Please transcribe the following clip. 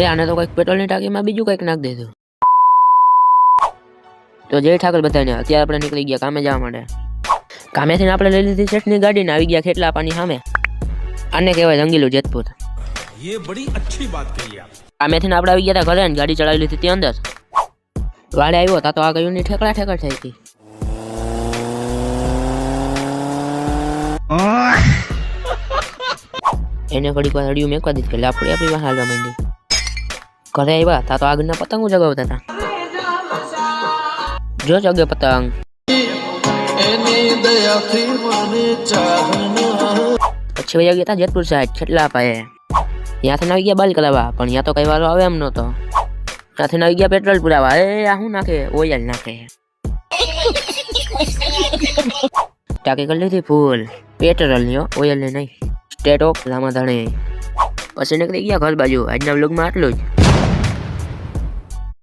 એ આને તો કંઈક પેટ્રોલની ટાંકીમાં બીજું કંઈક નાખ દીધું. તો જય ઠાકર બધાને. અત્યારે આપણે નીકળી ગયા કામે જવા માટે. કામેથી આપણે લઈ લીધી શેઠની ગાડીને આવી ગયા ખેટલા પાણી સામે. આને કહેવાય રંગીલું જેતપુર. ये बड़ी अच्छी बात कही आप. કામેથી આપણે આવી ગયા હતા ઘરે ને ગાડી ચડાવી લીધી હતી અંદર. વાડે આવ્યો તા તો આ ગયું ની ઠેકડા ઠેકડ થઈ હતી. એને ઘડીક વાર હડિયું મેકવા દીધી કે લાપડી આપણી વાહ હાલવા માંડી. ઘરે આવ્યા તા તો આગળના પતંગો જગાવતા હતા. જો જગે પતંગ. પછી વયા ગયા હતા જેતપુર સાઈડ ખેટલા પાયે. ત્યાંથી આવી ગયા બાલ કરાવવા પણ ત્યાં તો કઈ વારો આવે એમ નતો. ત્યાંથી આવી ગયા પેટ્રોલ પુરાવા. એ આ શું નાખે? ઓઇલ નાખે. ટાંકી કરી લીધી ફૂલ પેટ્રોલ ની, ઓઇલ ની નહીં. સ્ટેટ ઓફ રામાધણે. પછી નીકળી ગયા ઘર બાજુ. આજના વ્લોગમાં આટલું જ.